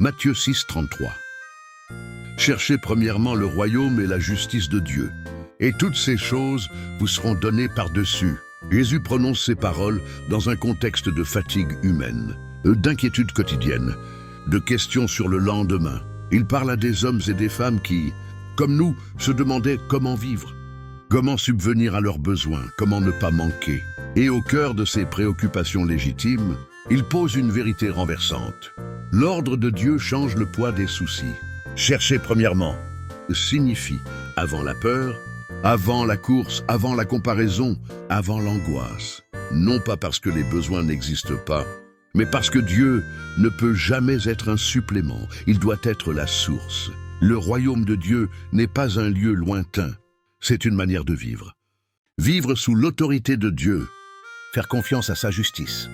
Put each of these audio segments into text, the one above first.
Matthieu 6, 33. Cherchez premièrement le royaume et la justice de Dieu, et toutes ces choses vous seront données par-dessus. Jésus prononce ces paroles dans un contexte de fatigue humaine, d'inquiétude quotidienne, de questions sur le lendemain. Il parle à des hommes et des femmes qui, comme nous, se demandaient comment vivre, comment subvenir à leurs besoins, comment ne pas manquer. Et au cœur de ces préoccupations légitimes, il pose une vérité renversante. L'ordre de Dieu change le poids des soucis. Cherchez premièrement signifie avant la peur, avant la course, avant la comparaison, avant l'angoisse. Non pas parce que les besoins n'existent pas, mais parce que Dieu ne peut jamais être un supplément. Il doit être la source. Le royaume de Dieu n'est pas un lieu lointain. C'est une manière de vivre. Vivre sous l'autorité de Dieu. Faire confiance à sa justice.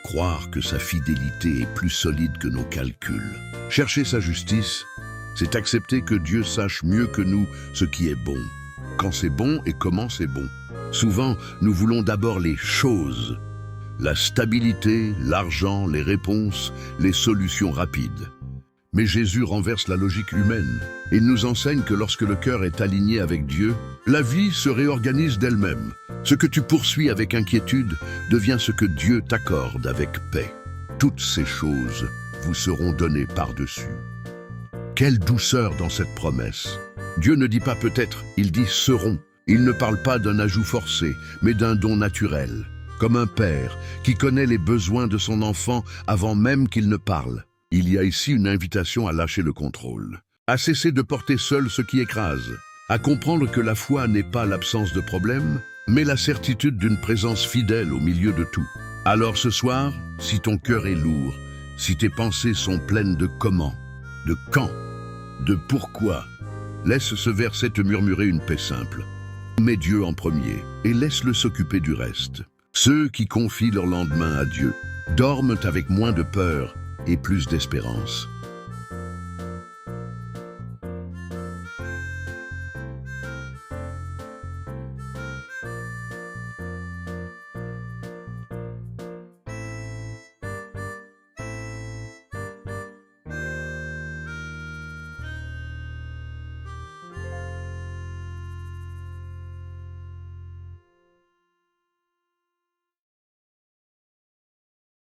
Croire que sa fidélité est plus solide que nos calculs. Chercher sa justice, c'est accepter que Dieu sache mieux que nous ce qui est bon. Quand c'est bon et comment c'est bon. Souvent, nous voulons d'abord les choses. La stabilité, l'argent, les réponses, les solutions rapides. Mais Jésus renverse la logique humaine. Il nous enseigne que lorsque le cœur est aligné avec Dieu, la vie se réorganise d'elle-même. Ce que tu poursuis avec inquiétude devient ce que Dieu t'accorde avec paix. Toutes ces choses vous seront données par-dessus. Quelle douceur dans cette promesse! Dieu ne dit pas peut-être, il dit seront. Il ne parle pas d'un ajout forcé, mais d'un don naturel. Comme un père qui connaît les besoins de son enfant avant même qu'il ne parle. Il y a ici une invitation à lâcher le contrôle, à cesser de porter seul ce qui écrase, à comprendre que la foi n'est pas l'absence de problème, mais la certitude d'une présence fidèle au milieu de tout. Alors ce soir, si ton cœur est lourd, si tes pensées sont pleines de comment, de quand, de pourquoi, laisse ce verset te murmurer une paix simple. Mets Dieu en premier et laisse-le s'occuper du reste. Ceux qui confient leur lendemain à Dieu dorment avec moins de peur et plus d'espérance.